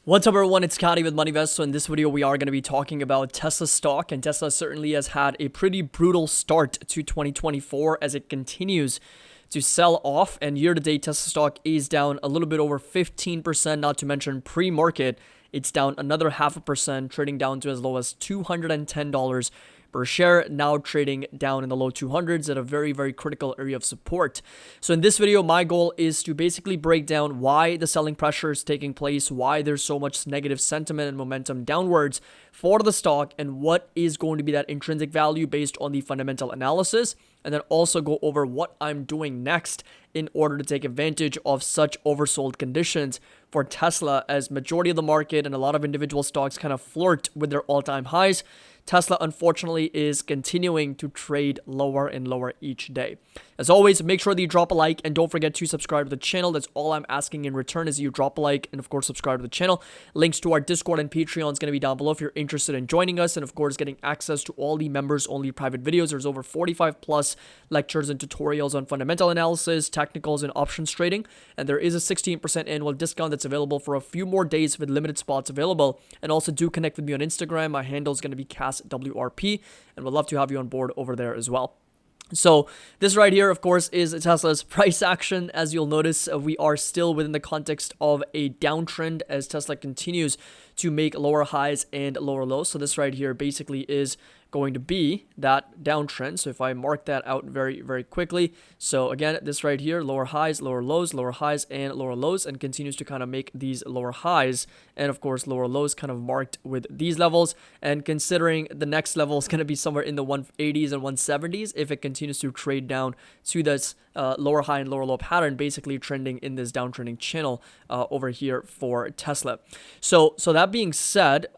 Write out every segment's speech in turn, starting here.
What's up everyone, it's Scotty with MoneyVest. So in this video we are going to be talking about Tesla stock, and Tesla certainly has had a pretty brutal start to 2024 as it continues to sell off, and year to date Tesla stock is down a little bit over 15%, not to mention pre-market it's down another 0.5%, trading down to as low as $210 per share, now trading down in the low 200s at a very critical area of support. So in this video, my goal is to basically break down why the selling pressure is taking place, why there's so much negative sentiment and momentum downwards for the stock, and what is going to be that intrinsic value based on the fundamental analysis, and then also go over what I'm doing next in order to take advantage of such oversold conditions for Tesla, as majority of the market and a lot of individual stocks kind of flirt with their all-time highs. Tesla, unfortunately, is continuing to trade lower and lower each day. As always, make sure that you drop a like and don't forget to subscribe to the channel. That's all I'm asking in return, is you drop a like and, of course, subscribe to the channel. Links to our Discord and Patreon is going to be down below if you're interested in joining us, and, of course, getting access to all the members-only private videos. There's over 45 plus lectures and tutorials on fundamental analysis, technicals, and options trading, and there is a 16% annual discount that's available for a few more days with limited spots available. And also do connect with me on Instagram. My handle is going to be CASWRP, and we'd love to have you on board over there as well. So this right here, of course, is Tesla's price action. As you'll notice, we are still within the context of a downtrend as Tesla continues to make lower highs and lower lows. So this right here basically is going to be that downtrend. So if I mark that out very quickly, so again, this right here, lower highs, lower lows, lower highs, and lower lows, and continues to kind of make these lower highs and, of course, lower lows kind of marked with these levels. And considering the next level is going to be somewhere in the 180s and 170s, if it continues to trade down to this lower high and lower low pattern, basically trending in this downtrending channel over here for Tesla. So that being said,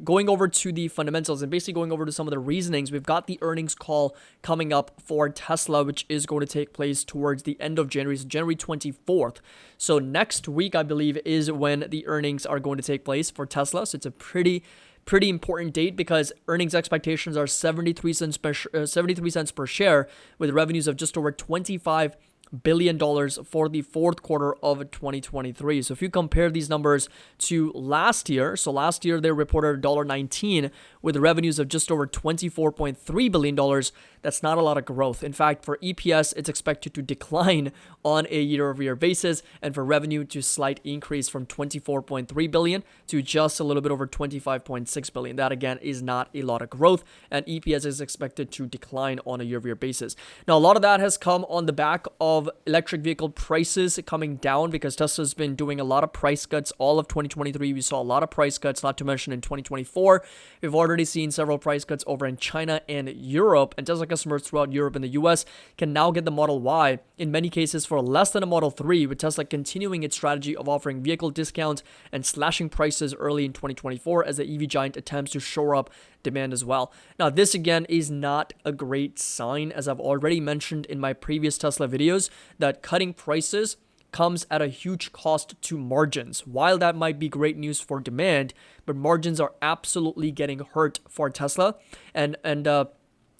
going over to the fundamentals and basically going over to some of the reasonings, we've got the earnings call coming up for Tesla, which is going to take place towards the end of January, so January 24th. So next week, I believe, is when the earnings are going to take place for Tesla. So it's a pretty important date, because earnings expectations are 73 cents per share, with revenues of just over $25 billion for the fourth quarter of 2023. So if you compare these numbers to last year, so last year they reported $1.19 with revenues of just over $24.3 billion. That's not a lot of growth. In fact, for EPS, it's expected to decline on a year-over-year basis, and for revenue to slight increase from $24.3 billion to just a little bit over $25.6 billion. That, again, is not a lot of growth, and EPS is expected to decline on a year-over-year basis. Now, a lot of that has come on the back of electric vehicle prices coming down, because Tesla's been doing a lot of price cuts all of 2023. We saw a lot of price cuts, not to mention in 2024. We've already seen several price cuts over in China and Europe, and Tesla customers throughout Europe and the US can now get the Model Y, in many cases for less than a Model 3, with Tesla continuing its strategy of offering vehicle discounts and slashing prices early in 2024 as the EV giant attempts to shore up demand as well. Now, this again is not a great sign, as I've already mentioned in my previous Tesla videos, that cutting prices comes at a huge cost to margins. While that might be great news for demand, but margins are absolutely getting hurt for Tesla. And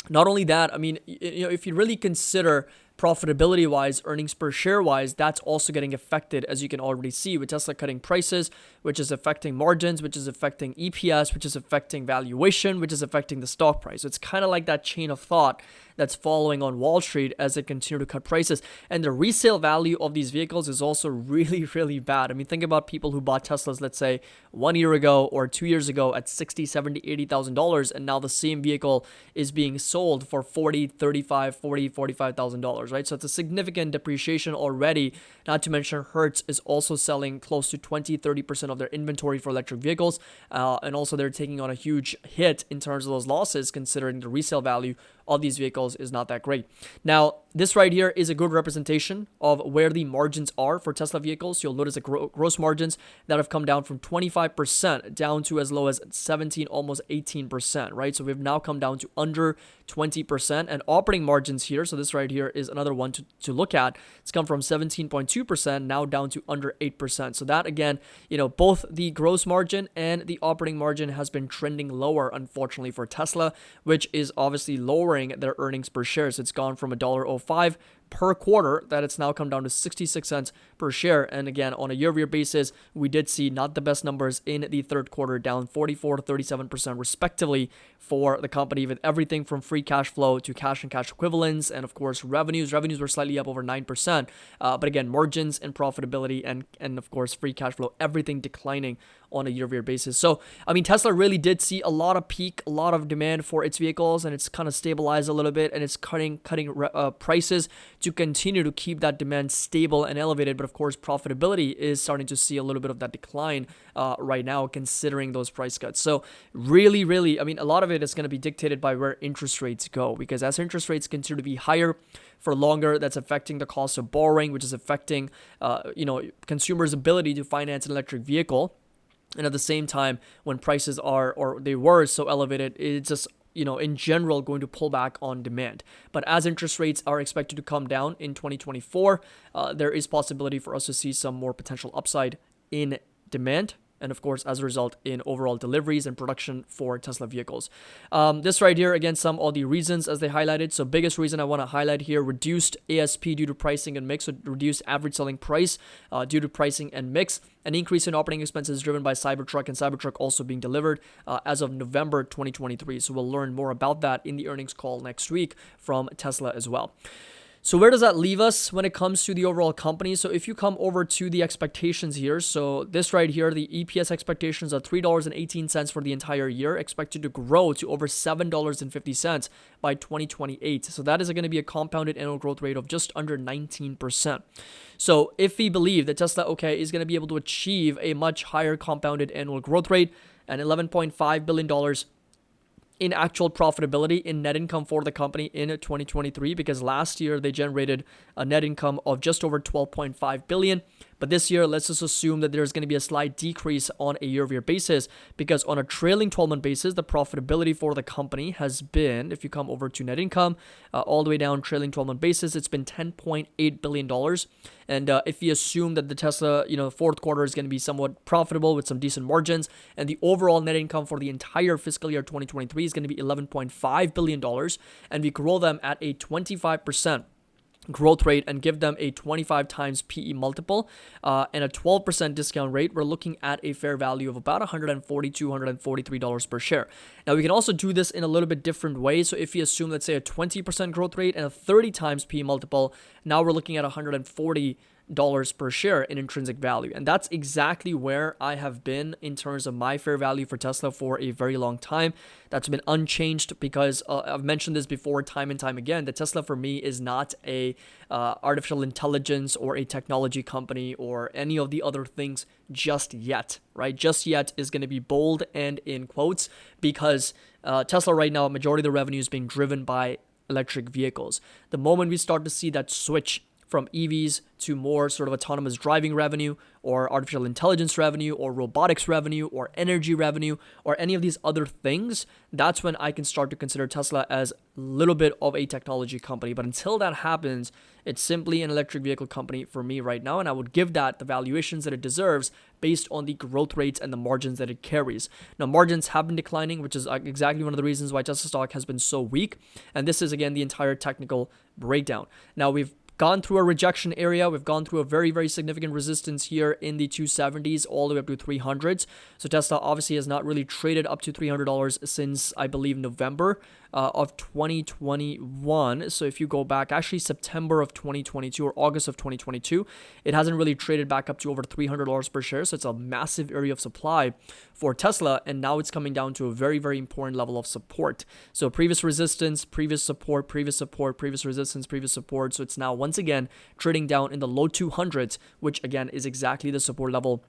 not only that, I mean, if you really consider profitability wise, earnings per share wise, that's also getting affected, as you can already see, with Tesla cutting prices, which is affecting margins, which is affecting EPS, which is affecting valuation, which is affecting the stock price. So it's kind of like that chain of thought that's following on Wall Street as they continue to cut prices. And the resale value of these vehicles is also really bad. I mean, think about people who bought Teslas, let's say 1 year ago or 2 years ago at $60,000, $70,000, $80,000, and now the same vehicle is being sold for $40,000, $35,000, $40,000, $45,000, right? So it's a significant depreciation already. Not to mention, Hertz is also selling close to 20-30% of their inventory for electric vehicles, and also they're taking on a huge hit in terms of those losses, considering the resale value of these vehicles is not that great. Now, this right here is a good representation of where the margins are for Tesla vehicles. You'll notice the gross margins that have come down from 25% down to as low as 17, almost 18%, right? So we've now come down to under 20%, and operating margins here. So this right here is another one to look at. It's come from 17.2% now down to under 8%. So that, again, both the gross margin and the operating margin has been trending lower, unfortunately, for Tesla, which is obviously lowering their earnings per share. So it's gone from $1.05 per quarter that it's now come down to 66 cents per share. And again, on a year-over-year basis, we did see not the best numbers in the third quarter, down 44 to 37% respectively for the company, with everything from free cash flow to cash and cash equivalents, and of course revenues. Revenues were slightly up over 9%, but again, margins and profitability and of course free cash flow, everything declining on a year-over-year basis. So I mean, Tesla really did see a lot of demand for its vehicles, and it's kind of stabilized a little bit, and it's cutting prices to continue to keep that demand stable and elevated. But of course, profitability is starting to see a little bit of that decline right now, considering those price cuts. So really, I mean, a lot of it is going to be dictated by where interest rates go, because as interest rates continue to be higher for longer, that's affecting the cost of borrowing, which is affecting consumers' ability to finance an electric vehicle. And at the same time, when prices they were so elevated, it's just, in general, going to pull back on demand. But as interest rates are expected to come down in 2024, there is possibility for us to see some more potential upside in demand, and of course, as a result, in overall deliveries and production for Tesla vehicles. This right here, again, some of the reasons as they highlighted. So biggest reason I want to highlight here, reduced ASP due to pricing and mix, so reduced average selling price due to pricing and mix. An increase in operating expenses driven by Cybertruck, and Cybertruck also being delivered as of November 2023. So we'll learn more about that in the earnings call next week from Tesla as well. So where does that leave us when it comes to the overall company? So if you come over to the expectations here, so this right here, the EPS expectations are $3.18 for the entire year, expected to grow to over $7.50 by 2028. So that is going to be a compounded annual growth rate of just under 19%. So if we believe that Tesla, is going to be able to achieve a much higher compounded annual growth rate and $11.5 billion in actual profitability in net income for the company in 2023, because last year they generated a net income of just over 12.5 billion. But this year, let's just assume that there's going to be a slight decrease on a year-over-year basis, because on a trailing 12-month basis, the profitability for the company has been, if you come over to net income, all the way down trailing 12-month basis, it's been $10.8 billion. And if you assume that the Tesla, fourth quarter is going to be somewhat profitable with some decent margins, and the overall net income for the entire fiscal year 2023 is going to be $11.5 billion, and we grow them at a 25% growth rate and give them a 25 times PE multiple and a 12% discount rate, we're looking at a fair value of about $142, $143 per share. Now, we can also do this in a little bit different way. So if you assume, let's say, a 20% growth rate and a 30 times PE multiple, now we're looking at $140 per share in intrinsic value. And that's exactly where I have been in terms of my fair value for Tesla for a very long time. That's been unchanged, because I've mentioned this before time and time again, that Tesla for me is not a artificial intelligence or a technology company or any of the other things just yet, right? Just yet is going to be bold and in quotes, because Tesla right now, majority of the revenue is being driven by electric vehicles. The moment we start to see that switch from EVs to more sort of autonomous driving revenue, or artificial intelligence revenue, or robotics revenue, or energy revenue, or any of these other things, that's when I can start to consider Tesla as a little bit of a technology company. But until that happens, it's simply an electric vehicle company for me right now, and I would give that the valuations that it deserves based on the growth rates and the margins that it carries. Now, margins have been declining, which is exactly one of the reasons why Tesla stock has been so weak, and this is, again, the entire technical breakdown. Now, we've gone through a rejection area. We've gone through a very, very significant resistance here in the 270s all the way up to 300s. So Tesla obviously has not really traded up to $300 since, I believe, November of 2021. So if you go back, actually September of 2022 or August of 2022, it hasn't really traded back up to over $300 per share. So it's a massive area of supply for Tesla. And now it's coming down to a very, very important level of support. So previous resistance, previous support, previous support, previous resistance, previous support. So it's now once again trading down in the low 200s, which again is exactly the support level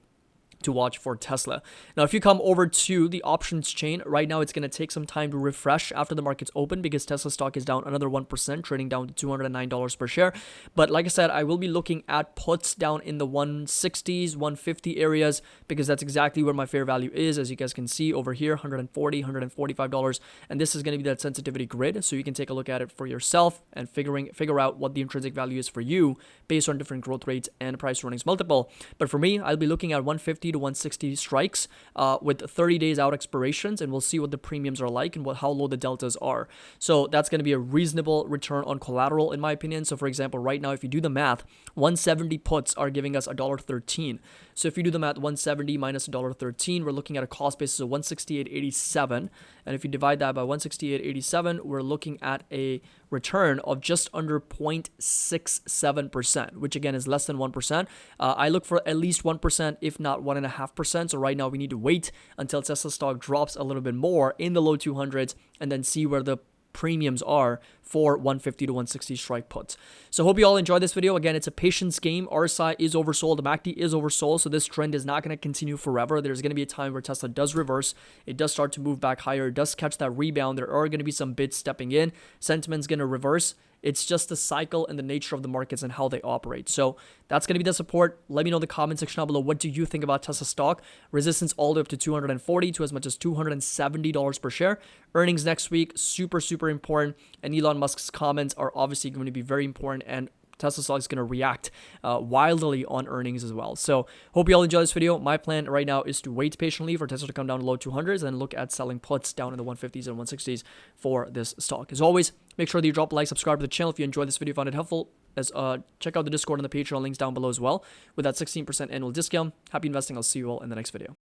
to watch for Tesla. Now, if you come over to the options chain, right now it's going to take some time to refresh after the market's open, because Tesla stock is down another 1%, trading down to $209 per share. But like I said, I will be looking at puts down in the 160s, 150 areas, because that's exactly where my fair value is. As you guys can see over here, $140, $145. And this is going to be that sensitivity grid. So you can take a look at it for yourself and figure out what the intrinsic value is for you based on different growth rates and price earnings multiple. But for me, I'll be looking at 150 to to 160 strikes with 30 days out expirations, and we'll see what the premiums are like and how low the deltas are. So that's going to be a reasonable return on collateral in my opinion. So for example, right now, if you do the math, 170 puts are giving us $1.13. So if you do the math, 170 minus $1.13, we're looking at a cost basis of 168.87. And if you divide that by 168.87, we're looking at a return of just under 0.67%, which again is less than 1%. I look for at least 1%, if not 1.5%. So right now we need to wait until Tesla stock drops a little bit more in the low 200s and then see where the premiums are for 150 to 160 strike puts. So hope you all enjoyed this video. Again, it's a patience game. RSI is oversold. The MACD is oversold. So this trend is not going to continue forever. There's going to be a time where Tesla does reverse. It does start to move back higher. It does catch that rebound. There are going to be some bids stepping in. Sentiment's going to reverse. It's just the cycle and the nature of the markets and how they operate. So that's going to be the support. Let me know in the comment section down below. What do you think about Tesla stock? Resistance all the way up to 240 to as much as $270 per share. Earnings next week, super, super important. And Elon Musk's comments are obviously going to be very important. And Tesla stock is going to react wildly on earnings as well. So hope you all enjoy this video. My plan right now is to wait patiently for Tesla to come down to low 200s and look at selling puts down in the 150s and 160s for this stock. As always, make sure that you drop a like, subscribe to the channel if you enjoyed this video, found it helpful. Check out the Discord and the Patreon links down below as well with that 16% annual discount. Happy investing. I'll see you all in the next video.